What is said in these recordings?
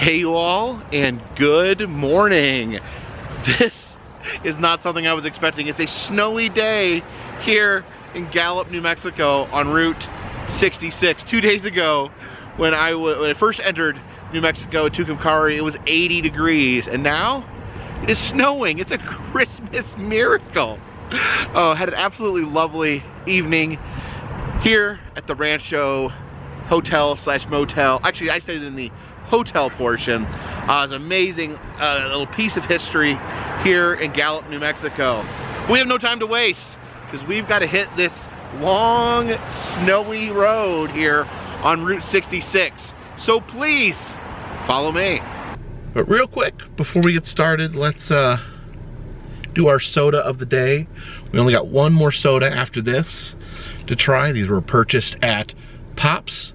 Hey you all, and good morning. This is not something I was expecting. It's a snowy day here in Gallup, New Mexico on Route 66. 2 days ago, when I first entered New Mexico at Tucumcari, it was 80 degrees, and now it is snowing. It's a Christmas miracle. Oh, had an absolutely lovely evening here at the Rancho Hotel / Motel. Actually, I stayed in the hotel portion. It's an amazing little piece of history here in Gallup, New Mexico. We have no time to waste because we've got to hit this long, snowy road here on Route 66. So please follow me. But real quick, before we get started, let's do our soda of the day. We only got one more soda after this to try. These were purchased at Pops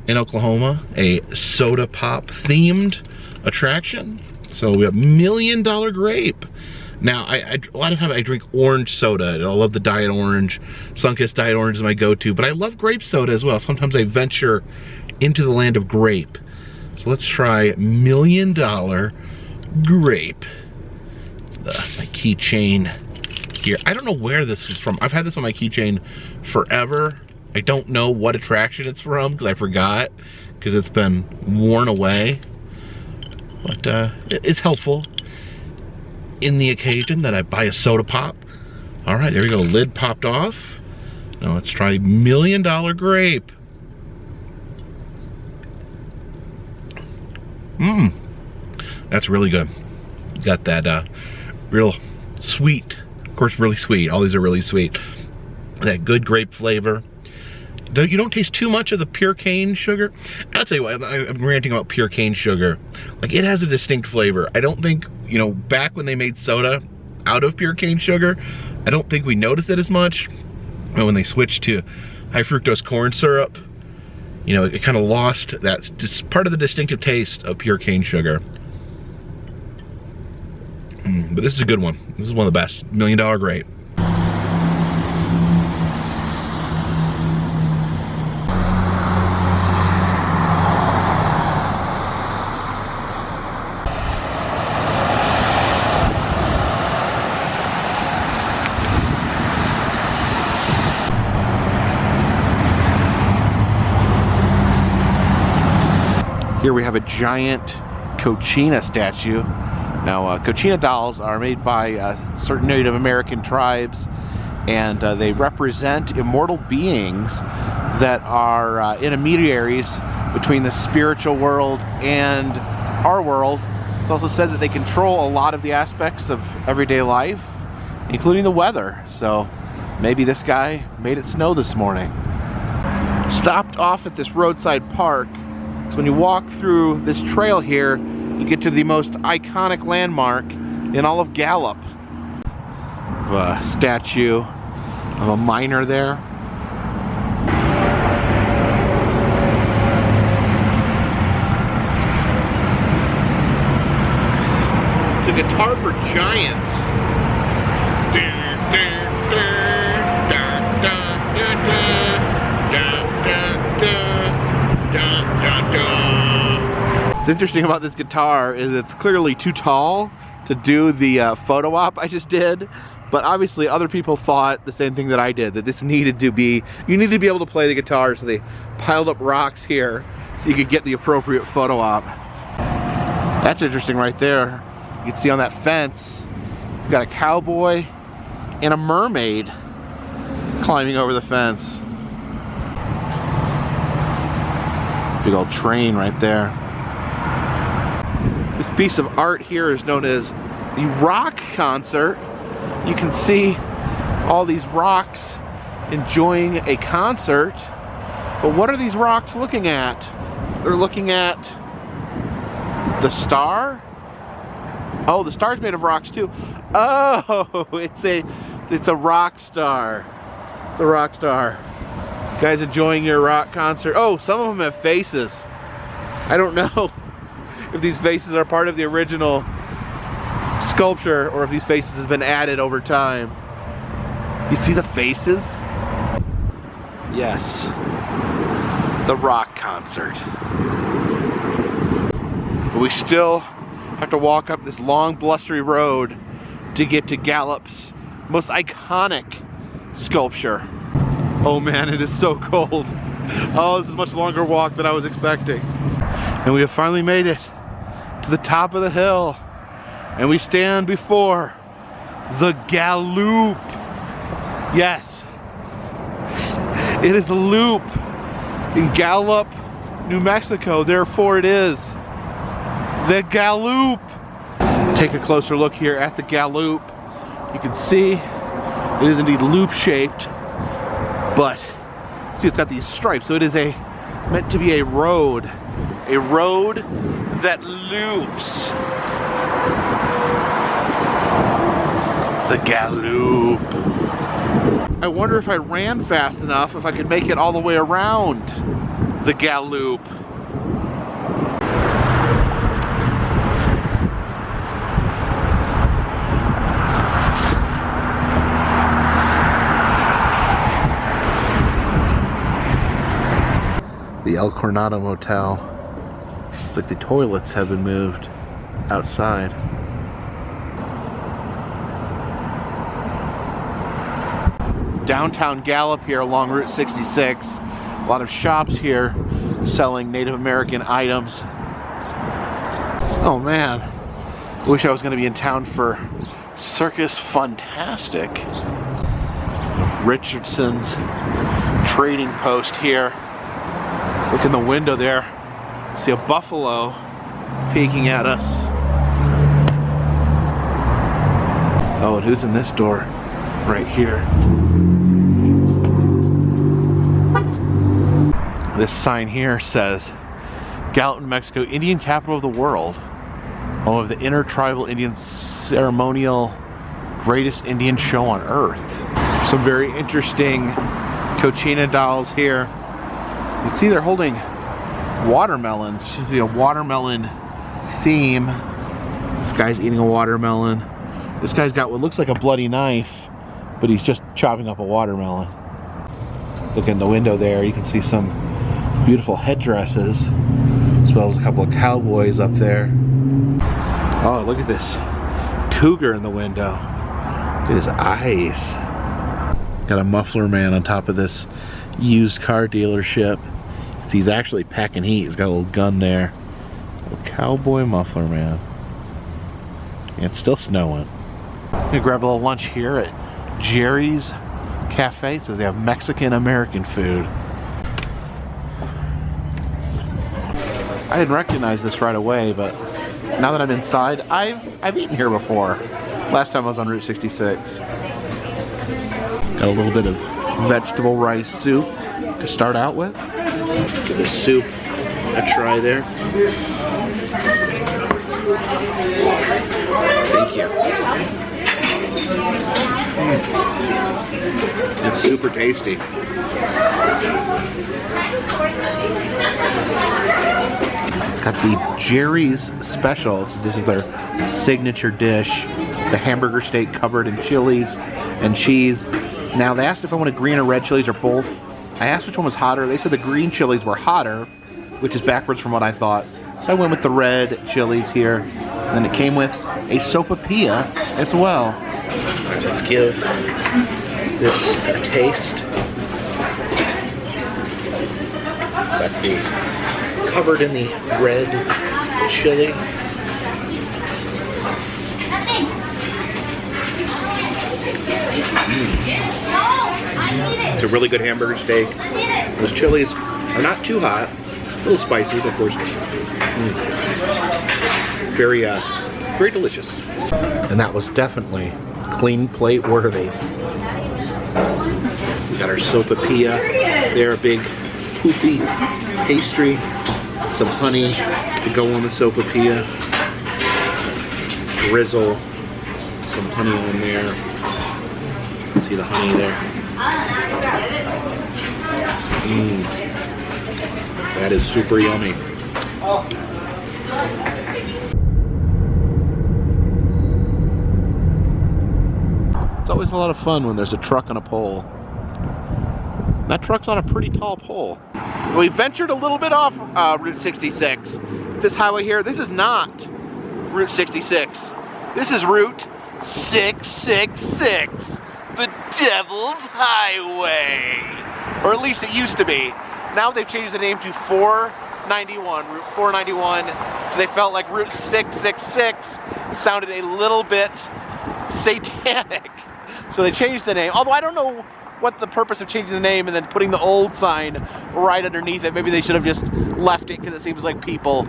in Oklahoma, a soda pop themed attraction. So we have $1 Million Grape. Now, a lot of times I drink orange soda. I love the Diet Orange. Sunkist Diet Orange is my go-to, but I love grape soda as well. Sometimes I venture into the land of grape. So let's try $1 Million Grape. My keychain here. I don't know where this is from. I've had this on my keychain forever. I don't know what attraction it's from because I forgot, because it's been worn away. But it's helpful in the occasion that I buy a soda pop. All right, there we go. Lid popped off. Now let's try $1 Million Grape. That's really good. Got that real sweet, of course, really sweet. All these are really sweet. That good grape flavor. You don't taste too much of the pure cane sugar. I'll tell you what, I'm ranting about pure cane sugar. Like, it has a distinct flavor. I don't think, you know, back when they made soda out of pure cane sugar, I don't think we noticed it as much. But when they switched to high fructose corn syrup, you know, it kind of lost that, just part of the distinctive taste of pure cane sugar. But this is a good one. This is one of the best. $1 Million Grape. Here we have a giant Cochina statue. Now, Cochina dolls are made by certain Native American tribes, and they represent immortal beings that are intermediaries between the spiritual world and our world. It's also said that they control a lot of the aspects of everyday life, including the weather. So maybe this guy made it snow this morning. Stopped off at this roadside park. So when you walk through this trail here, you get to the most iconic landmark in all of Gallup. A statue of a miner there. It's a guitar for giants. What's interesting about this guitar is it's clearly too tall to do the photo op I just did, but obviously other people thought the same thing that I did, that this needed to be, you need to be able to play the guitar, so they piled up rocks here so you could get the appropriate photo op. That's interesting right there. You can see on that fence, you've got a cowboy and a mermaid climbing over the fence. Big old train right there. This piece of art here is known as the Rock Concert. You can see all these rocks enjoying a concert, but what are these rocks looking at? They're looking at the star. Oh, the star's made of rocks too. Oh, it's a rock star. It's a rock star. You guys enjoying your rock concert? Oh, some of them have faces. I don't know if these faces are part of the original sculpture or if these faces have been added over time. You see the faces? Yes. The rock concert. But we still have to walk up this long, blustery road to get to Gallup's most iconic sculpture. Oh man, it is so cold. Oh, this is a much longer walk than I was expecting. And we have finally made it to the top of the hill. And we stand before the Galoop. Yes, it is a loop in Gallup, New Mexico. Therefore it is the Galoop. Take a closer look here at the Galoop. You can see it is indeed loop shaped, but see, it's got these stripes, so it is meant to be a road that loops. The Galoop. I wonder if I ran fast enough, if I could make it all the way around the Galoop. The El Coronado Motel. It's like the toilets have been moved outside. Downtown Gallup here along Route 66. A lot of shops here selling Native American items. Oh man, I wish I was going to be in town for Circus Funtastic. Richardson's trading post here. Look in the window there. See a buffalo peeking at us. Oh, and who's in this door? Right here. This sign here says, Gallup, New Mexico, Indian capital of the world. Home of the intertribal Indian ceremonial greatest Indian show on earth. Some very interesting Cochina dolls here. You see they're holding watermelons. There seems to be a watermelon theme. This guy's eating a watermelon. This guy's got what looks like a bloody knife, but he's just chopping up a watermelon. Look in the window there, you can see some beautiful headdresses, as well as a couple of cowboys up there. Oh, look at this cougar in the window. Look at his eyes. Got a muffler man on top of this used car dealership. He's actually packing heat. He's got a little gun there. A little cowboy muffler man. And it's still snowing. I'm gonna grab a little lunch here at Jerry's Cafe. So they have Mexican American food. I didn't recognize this right away, but now that I'm inside, I've eaten here before. Last time I was on Route 66. Got a little bit of vegetable rice soup to start out with. Give the soup a try there. Thank you. It's super tasty. Got the Jerry's Specials. This is their signature dish. It's a hamburger steak covered in chilies and cheese. Now they asked if I wanted green or red chilies or both. I asked which one was hotter. They said the green chilies were hotter, which is backwards from what I thought. So I went with the red chilies here. And then it came with a sopapilla as well. Right, let's give this a taste. Got the covered in the red chili. It's a really good hamburger steak. Those chilies are not too hot, a little spicy, but of course, very, very delicious. And that was definitely clean plate worthy. We got our sopapilla. They're a big poofy pastry. Some honey to go on the sopapilla. Drizzle some honey on there. See the honey there. That is super yummy. It's always a lot of fun when there's a truck on a pole. That truck's on a pretty tall pole. We ventured a little bit off Route 66 this highway here. This is not Route 66. This is Route 666, the Devil's Highway. Or at least it used to be. Now they've changed the name to 491, Route 491, so they felt like Route 666 sounded a little bit satanic. So they changed the name, although I don't know what the purpose of changing the name and then putting the old sign right underneath it. Maybe they should have just left it because it seems like people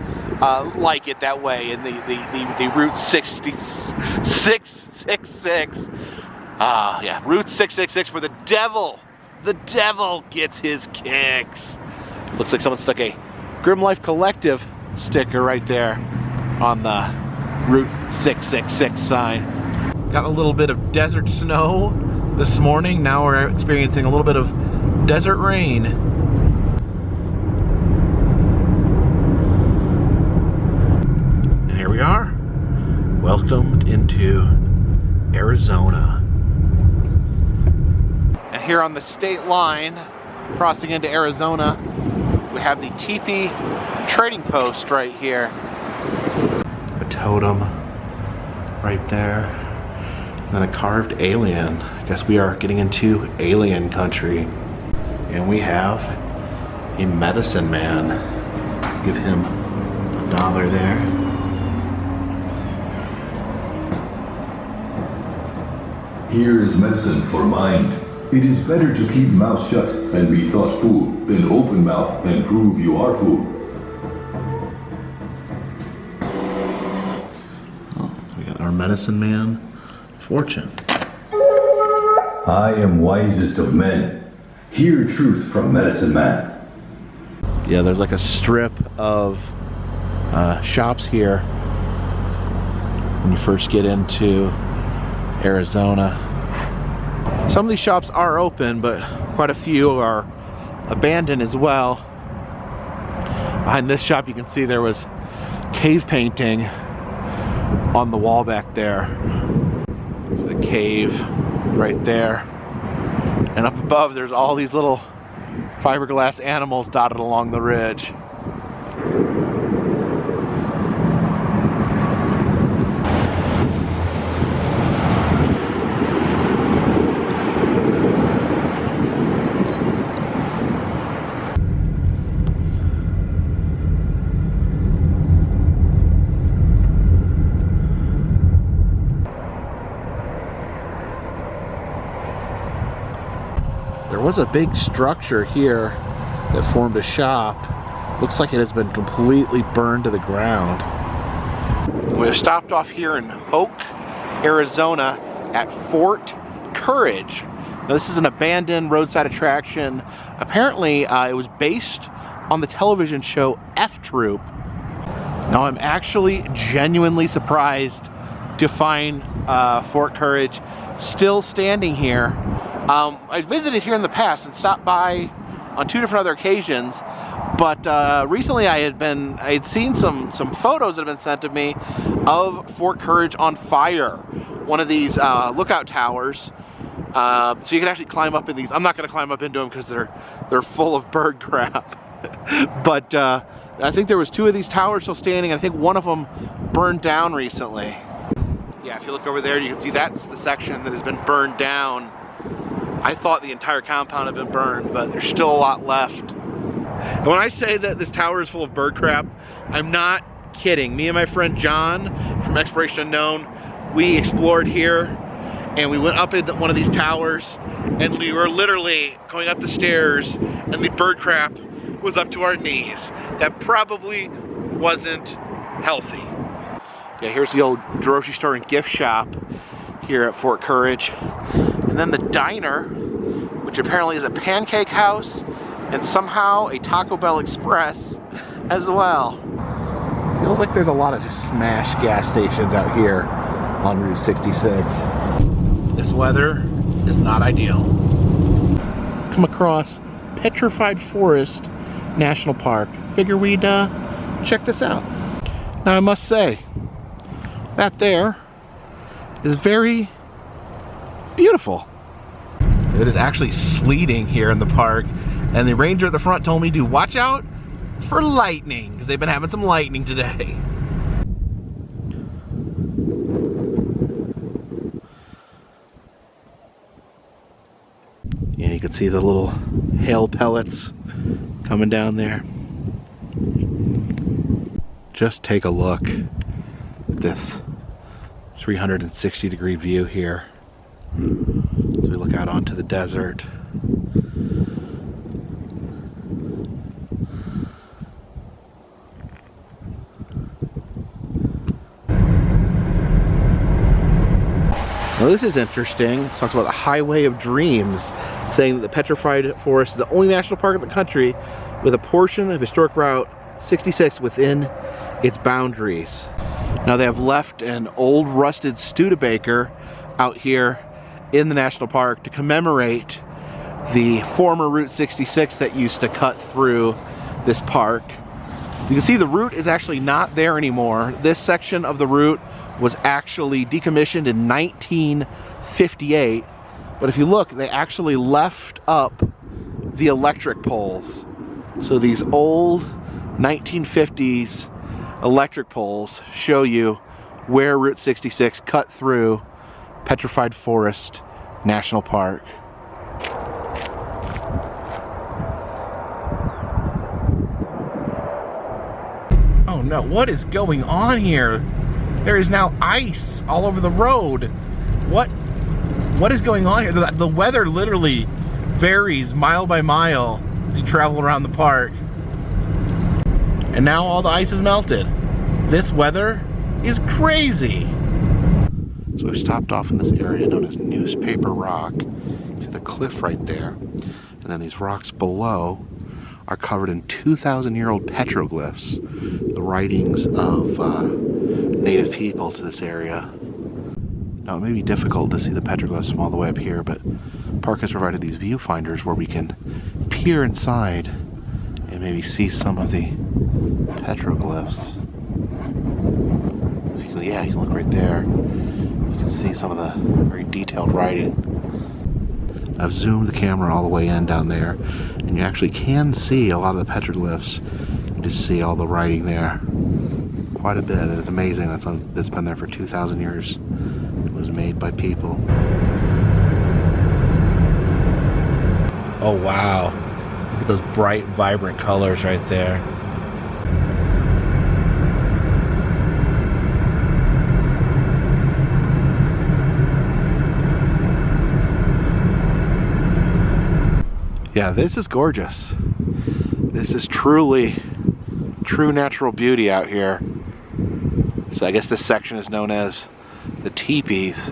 like it that way in the Route 666. Yeah, Route 666 where the devil gets his kicks. Looks like someone stuck a Grim Life Collective sticker right there on the Route 666 sign. Got a little bit of desert snow this morning. Now we're experiencing a little bit of desert rain. And here we are, welcomed into Arizona. And here on the state line, crossing into Arizona, we have the teepee trading post right here. A totem right there. And then a carved alien. I guess we are getting into alien country. And we have a medicine man. Give him $1 there. Here is medicine for mind. It is better to keep mouth shut and be thought fool than open mouth and prove you are fool. Oh, we got our medicine man. Fortune. I am wisest of men. Hear truth from medicine man. Yeah, there's like a strip of shops here when you first get into Arizona. Some of these shops are open, but quite a few are abandoned as well. Behind this shop you can see there was cave painting on the wall back there. It's the cave right there. And up above there's all these little fiberglass animals dotted along the ridge. There was a big structure here that formed a shop. Looks like it has been completely burned to the ground. We've stopped off here in Hoke, Arizona at Fort Courage. Now this is an abandoned roadside attraction. Apparently it was based on the television show F Troop. Now I'm actually genuinely surprised to find Fort Courage still standing here. I visited here in the past and stopped by on 2 different other occasions, but recently I had seen some photos that have been sent to me of Fort Courage on fire. One of these lookout towers, so you can actually climb up in these. I'm not going to climb up into them because they're full of bird crap. But I think there was 2 of these towers still standing. I think one of them burned down recently. Yeah, if you look over there, you can see that's the section that has been burned down. I thought the entire compound had been burned, but there's still a lot left. And when I say that this tower is full of bird crap, I'm not kidding. Me and my friend John from Exploration Unknown, we explored here and we went up into one of these towers and we were literally going up the stairs and the bird crap was up to our knees. That probably wasn't healthy. Yeah, here's the old grocery store and gift shop here at Fort Courage. And then the diner, which apparently is a pancake house and somehow a Taco Bell Express as well. Feels like there's a lot of just smash gas stations out here on Route 66. This weather is not ideal. Come across Petrified Forest National Park. Figure we'd check this out. Now I must say, that there is very beautiful. It is actually sleeting here in the park, and the ranger at the front told me to watch out for lightning, because they've been having some lightning today. And you can see the little hail pellets coming down there. Just take a look at this 360-degree view here as we look out onto the desert. Now this is interesting. It talks about the Highway of Dreams, saying that the Petrified Forest is the only national park in the country with a portion of historic Route 66 within its boundaries. Now they have left an old rusted Studebaker out here in the national park to commemorate the former Route 66 that used to cut through this park. You can see the route is actually not there anymore. This section of the route was actually decommissioned in 1958, but if you look, they actually left up the electric poles. So these old 1950s electric poles show you where Route 66 cut through Petrified Forest National Park. Oh no, what is going on here? There is now ice all over the road. What is going on here? The weather literally varies mile by mile as you travel around the park. And now all the ice is melted. This weather is crazy. So we've stopped off in this area known as Newspaper Rock. See the cliff right there. And then these rocks below are covered in 2,000-year-old petroglyphs, the writings of native people to this area. Now it may be difficult to see the petroglyphs from all the way up here, but park has provided these viewfinders where we can peer inside and maybe see some of the petroglyphs. Yeah, you can look right there. You can see some of the very detailed writing. I've zoomed the camera all the way in down there, and you actually can see a lot of the petroglyphs. You just see all the writing there. Quite a bit. It's amazing that's been there for 2,000 years. It was made by people. Oh wow. Look at those bright, vibrant colors right there. Yeah, this is gorgeous. This is truly true natural beauty out here. So I guess this section is known as the teepees.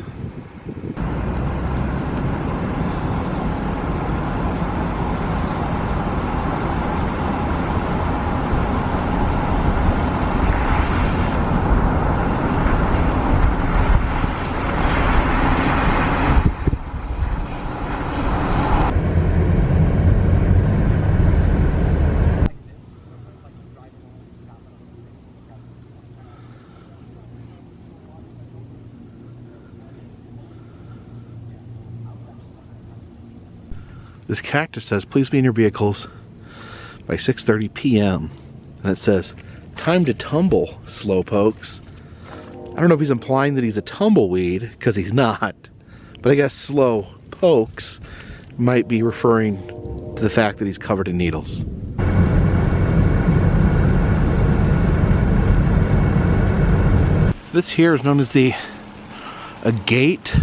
This cactus says, please be in your vehicles by 6:30 p.m. And it says, time to tumble, slowpokes. I don't know if he's implying that he's a tumbleweed, because he's not. But I guess slow pokes might be referring to the fact that he's covered in needles. So this here is known as the Agate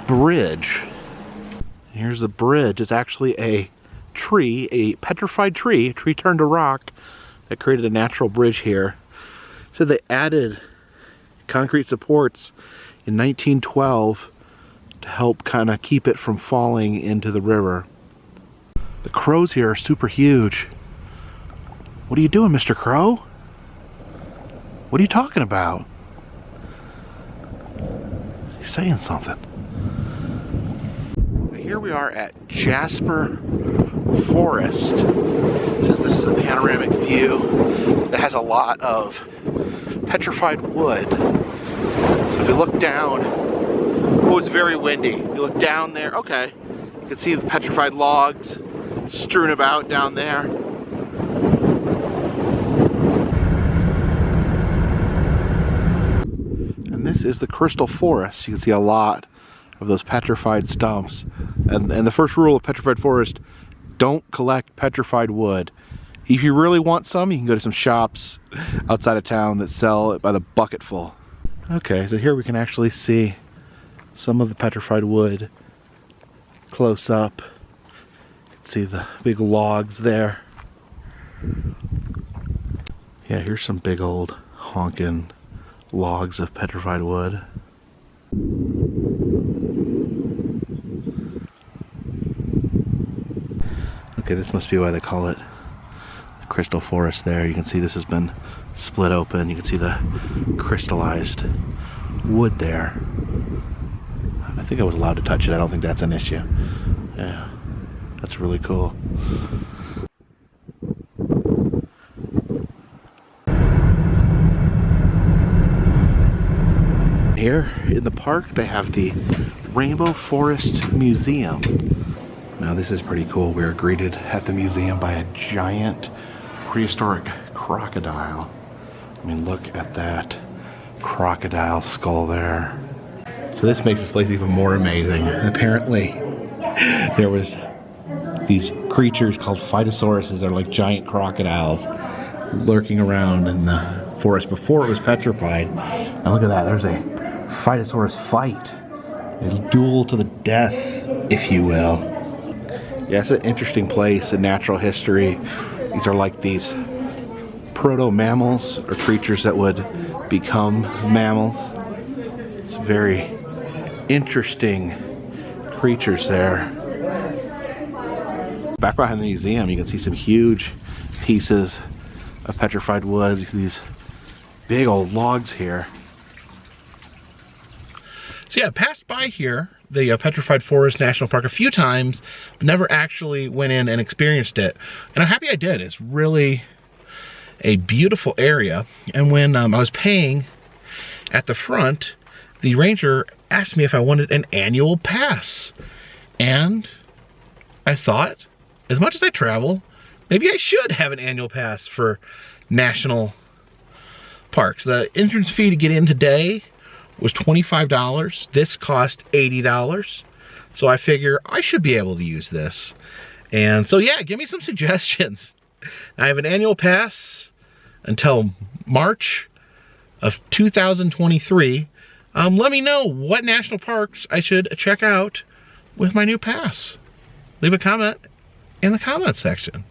Bridge. Here's the bridge. It's actually a tree, a petrified tree, a tree turned to rock that created a natural bridge here. So they added concrete supports in 1912 to help kind of keep it from falling into the river. The crows here are super huge. What are you doing, Mr. Crow? What are you talking about? He's saying something. Here we are at Jasper Forest. Since this is a panoramic view that has a lot of petrified wood. So if you look down, oh, it's very windy. You look down there, okay. You can see the petrified logs strewn about down there. is the Crystal Forest. You can see a lot of those petrified stumps. And the first rule of Petrified Forest, don't collect petrified wood. If you really want some, you can go to some shops outside of town that sell it by the bucketful. Okay, so here we can actually see some of the petrified wood close up. You can see the big logs there. Yeah, here's some big old honkin' logs of petrified wood. Okay, this must be why they call it the Crystal Forest there. You can see this has been split open. You can see the crystallized wood there. I think I was allowed to touch it. I don't think that's an issue. Yeah, that's really cool. Here in the park, they have the Rainbow Forest Museum. Now this is pretty cool. We were greeted at the museum by a giant prehistoric crocodile. I mean, look at that crocodile skull there. So this makes this place even more amazing. Apparently, there was these creatures called phytosauruses. They're like giant crocodiles lurking around in the forest before it was petrified. And look at that, there's a phytosaurus fight. A duel to the death, if you will. Yeah, it's an interesting place in natural history. These are like these proto-mammals, or creatures that would become mammals. It's very interesting creatures there. Back behind the museum, you can see some huge pieces of petrified wood. These big old logs here. So yeah, I passed by here, the Petrified Forest National Park, a few times, but never actually went in and experienced it. And I'm happy I did. It's really a beautiful area. And when I was paying at the front, the ranger asked me if I wanted an annual pass. And I thought, as much as I travel, maybe I should have an annual pass for national parks. The entrance fee to get in today was $25. This cost $80. So I figure I should be able to use this. And so yeah, give me some suggestions. I have an annual pass until March of 2023. Let me know what national parks I should check out with my new pass. Leave a comment in the comment section.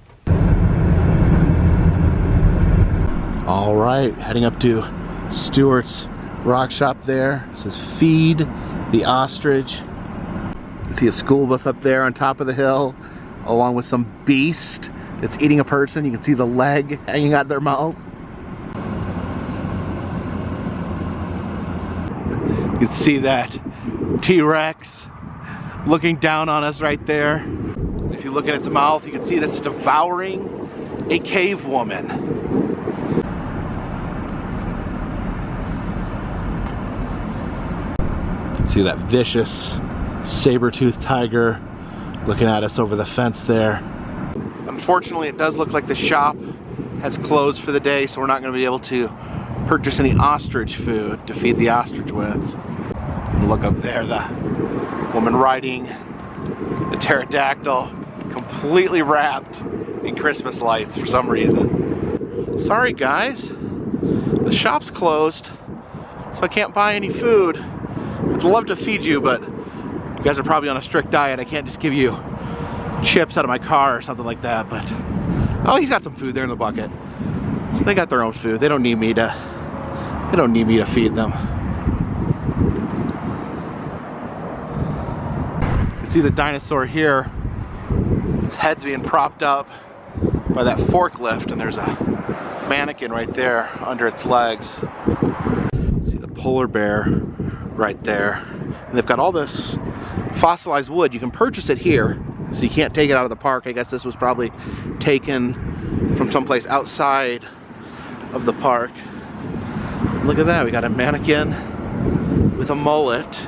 All right, heading up to Stuarts rock shop there. It says feed the ostrich. You see a school bus up there on top of the hill, along with some beast that's eating a person. You can see the leg hanging out their mouth. You can see that T-Rex looking down on us right there. If you look at its mouth, you can see that it's devouring a cave woman. See that vicious saber-toothed tiger looking at us over the fence there. Unfortunately, it does look like the shop has closed for the day, so we're not going to be able to purchase any ostrich food to feed the ostrich with. And look up there, the woman riding the pterodactyl, completely wrapped in Christmas lights for some reason. Sorry guys, the shop's closed, so I can't buy any food. I'd love to feed you, but you guys are probably on a strict diet. I can't just give you chips out of my car or something like that, but oh, he's got some food there in the bucket. So they got their own food. They don't need me to feed them. You can see the dinosaur here. Its head's being propped up by that forklift, and there's a mannequin right there under its legs. You see the polar bear right there. And they've got all this fossilized wood. You can purchase it here, so you can't take it out of the park. I guess this was probably taken from someplace outside of the park. And look at that, we got a mannequin with a mullet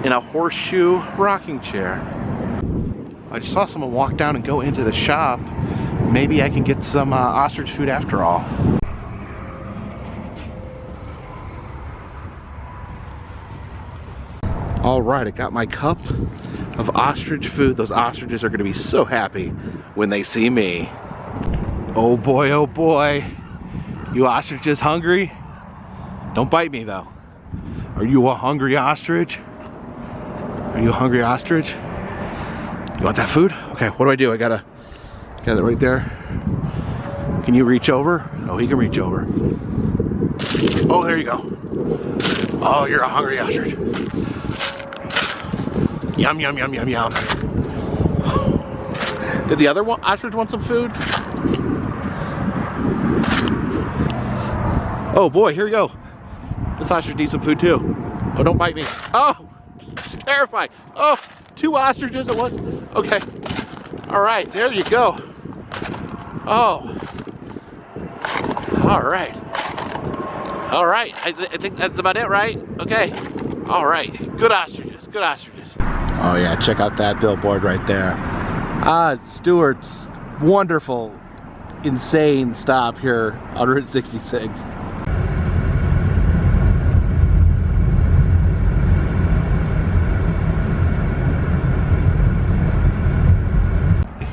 in a horseshoe rocking chair. I just saw someone walk down and go into the shop. Maybe I can get some ostrich food after all. All right, I got my cup of ostrich food. Those ostriches are gonna be so happy when they see me. Oh boy, you ostriches hungry? Don't bite me though. Are you a hungry ostrich? Are you a hungry ostrich? You want that food? Okay, what do? I got it right there. Can you reach over? Oh, he can reach over. Oh, there you go. Oh, you're a hungry ostrich. Yum, yum, yum, yum, yum. Did the other ostrich want some food? Oh boy, here we go. This ostrich needs some food too. Oh, don't bite me. Oh, it's terrifying. Oh, 2 ostriches at once. Okay. All right, there you go. Oh. All right. All right, I think that's about it, right? Okay. All right, good ostriches, good ostriches. Oh yeah, check out that billboard right there. Stuarts, wonderful, insane stop here on Route 66.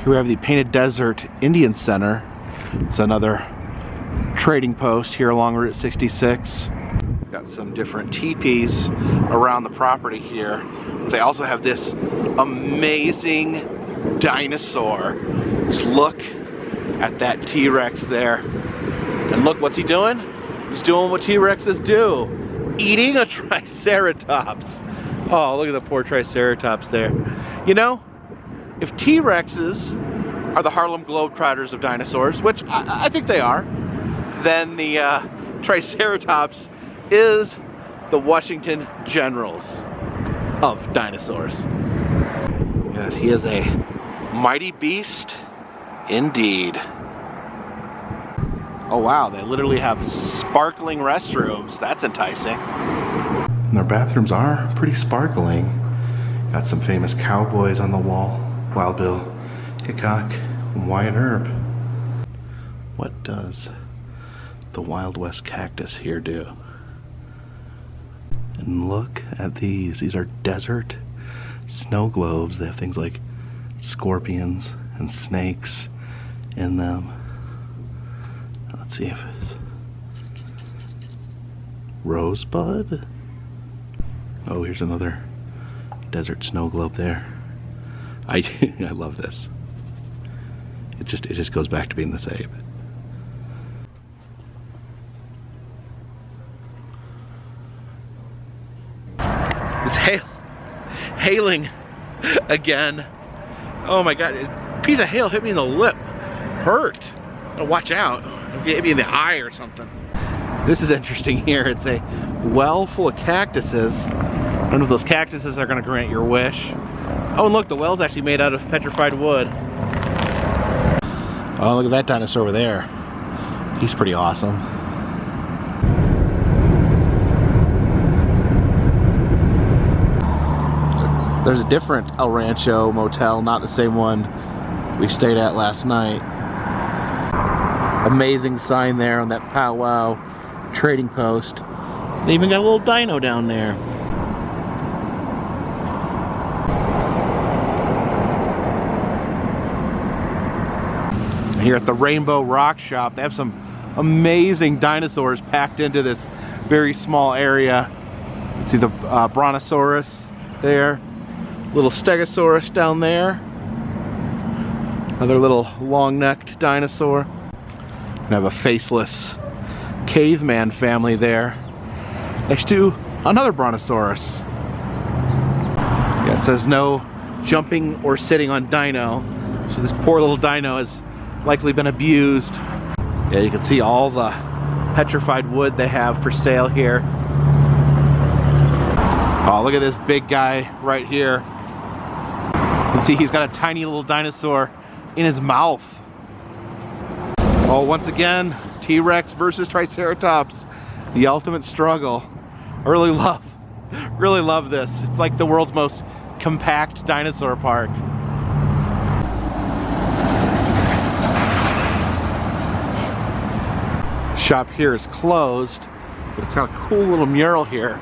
Here we have the Painted Desert Indian Center. It's another trading post here along Route 66. We've got some different teepees around the property here. They also have this amazing dinosaur. Just look at that T-Rex there. And look, what's he doing? He's doing what T-Rexes do. Eating a Triceratops. Oh, look at the poor Triceratops there. You know, if T-Rexes are the Harlem Globetrotters of dinosaurs, which I think they are, then the Triceratops is the Washington Generals of dinosaurs. Yes, he is a mighty beast indeed. Oh wow, they literally have sparkling restrooms. That's enticing. And their bathrooms are pretty sparkling. Got some famous cowboys on the wall. Wild Bill Hickok and Wyatt Earp. What does the Wild West cactus here do? And look at these. These are desert snow globes. They have things like scorpions and snakes in them. Let's see if it's rosebud. Oh, here's another desert snow globe there. I love this. It just goes back to being the same. It's hailing again. Oh my god, a piece of hail hit me in the lip. Hurt. Gotta watch out. It'll hit me in the eye or something. This is interesting here. It's a well full of cactuses. None of those cactuses are gonna grant your wish. Oh, and look, the well's actually made out of petrified wood. Oh, look at that dinosaur over there. He's pretty awesome. There's a different El Rancho motel, not the same one we stayed at last night. Amazing sign there on that powwow trading post. They even got a little dino down there. Here at the Rainbow Rock Shop, they have some amazing dinosaurs packed into this very small area. You can see the Brontosaurus there, little Stegosaurus down there, another little long-necked dinosaur. We have a faceless caveman family there, next to another Brontosaurus. Yeah, it says no jumping or sitting on dino, so this poor little dino has likely been abused. Yeah, you can see all the petrified wood they have for sale here. Oh, look at this big guy right here. You can see he's got a tiny little dinosaur in his mouth. Oh, once again, T-Rex versus Triceratops. The ultimate struggle. I really love this. It's like the world's most compact dinosaur park. Shop here is closed, but it's got a cool little mural here.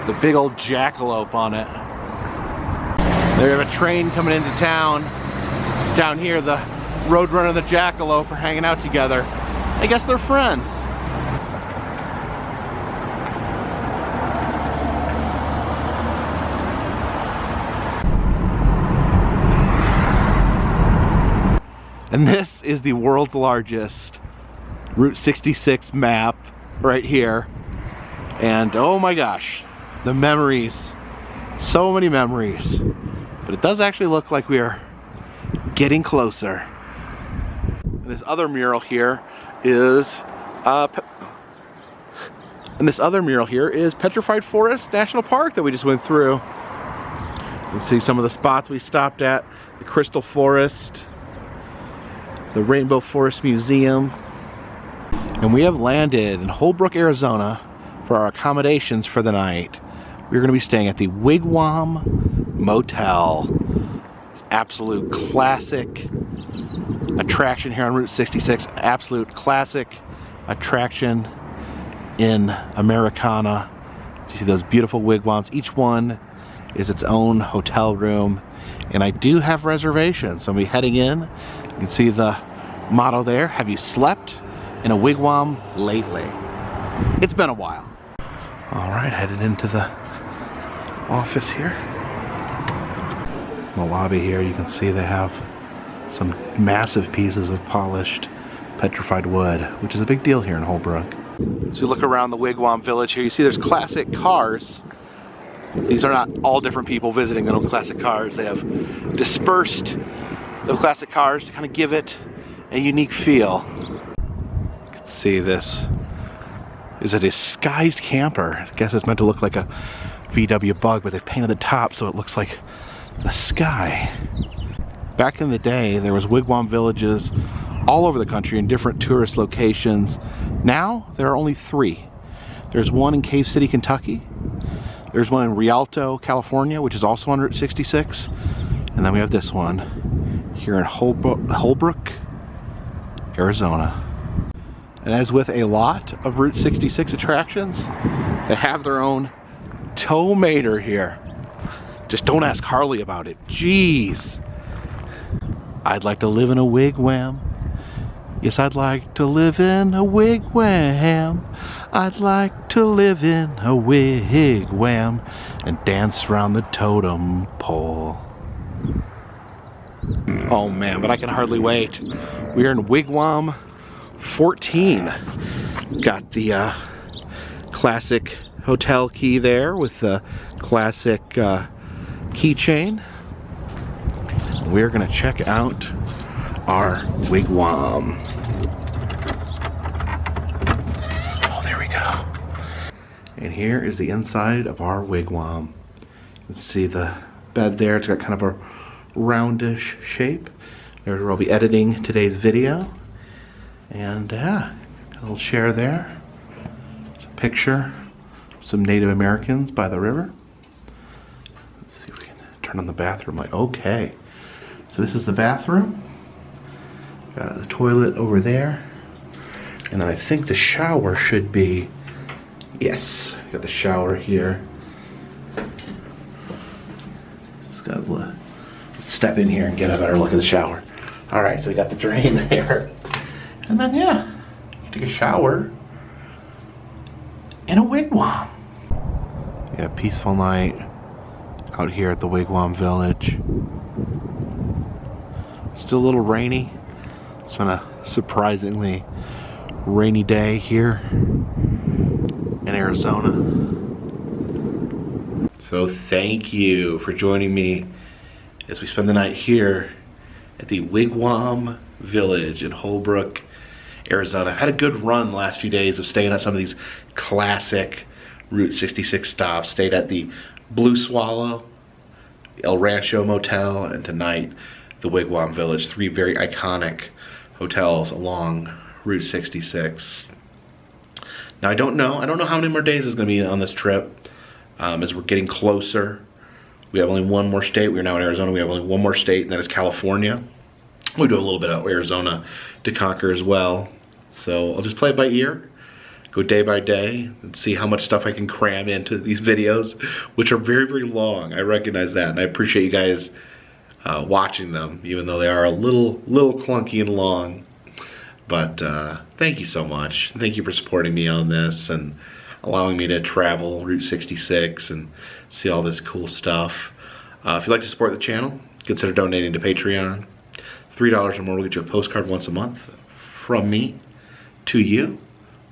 The big old jackalope on it. They have a train coming into town. Down here, the Roadrunner and the Jackalope are hanging out together. I guess they're friends. And this is the world's largest Route 66 map right here. And oh my gosh, the memories, so many memories. But it does actually look like we are getting closer. And this other mural here is Petrified Forest National Park that we just went through. You can see some of the spots we stopped at: the Crystal Forest, the Rainbow Forest Museum. And we have landed in Holbrook, Arizona for our accommodations for the night. We're going to be staying at the Wigwam Motel. Absolute classic attraction here on Route 66. Absolute classic attraction in Americana. You see those beautiful wigwams. Each one is its own hotel room. And I do have reservations. So I'll be heading in. You can see the motto there. Have you slept in a wigwam lately? It's been a while. All right, headed into the office here. In the lobby here, you can see they have some massive pieces of polished petrified wood, which is a big deal here in Holbrook. As you look around the Wigwam village here, you see there's classic cars. These are not all different people visiting the old classic cars. They have dispersed the classic cars to kind of give it a unique feel. You can see this is a disguised camper. I guess it's meant to look like a VW Bug, but they painted the top so it looks like the sky. Back in the day, there was wigwam villages all over the country in different tourist locations. Now, there are only 3. There's one in Cave City, Kentucky. There's one in Rialto, California, which is also on Route 66. And then we have this one here in Holbrook, Arizona. And as with a lot of Route 66 attractions, they have their own tow mater here. Just don't ask Harley about it. Jeez. I'd like to live in a wigwam. Yes, I'd like to live in a wigwam. I'd like to live in a wigwam and dance around the totem pole. Oh man, but I can hardly wait. We are in Wigwam 14. Got the classic hotel key there with the classic keychain. We're gonna check out our wigwam. Oh, there we go. And here is the inside of our wigwam. You can see the bed there. It's got kind of a roundish shape. There's where I'll be editing today's video. And a little chair there. It's a picture of some Native Americans by the river. Let's see if we can turn on the bathroom light. Okay. So this is the bathroom. Got the toilet over there. And then I think the shower should be, yes, got the shower here. It's got a, let's step in here and get a better look at the shower. All right, so we got the drain there. And then, yeah, you take a shower in a wigwam. Yeah, peaceful night out here at the Wigwam Village. Still a little rainy. It's been a surprisingly rainy day here in Arizona. So thank you for joining me as we spend the night here at the Wigwam Village in Holbrook, Arizona. I've had a good run the last few days of staying at some of these classic Route 66 stops. Stayed at the Blue Swallow, El Rancho Motel, and tonight the Wigwam Village. 3 very iconic hotels along Route 66. Now I don't know how many more days is going to be on this trip. As we're getting closer, we have only one more state. We're now in Arizona. We have only one more state, and that is California. We do a little bit of Arizona to conquer as well. So I'll just play it by ear. go day by day and see how much stuff I can cram into these videos, which are very, very long. I recognize that, and I appreciate you guys watching them, even though they are a little clunky and long. But thank you so much. Thank you for supporting me on this and allowing me to travel Route 66 and see all this cool stuff. If you'd like to support the channel, consider donating to Patreon. $3 or more will get you a postcard once a month from me to you.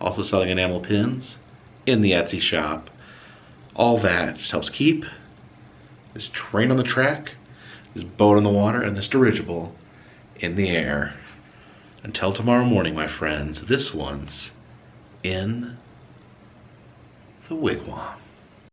Also selling enamel pins in the Etsy shop. All that just helps keep this train on the track, this boat on the water, and this dirigible in the air. Until tomorrow morning, my friends, this one's in the wigwam.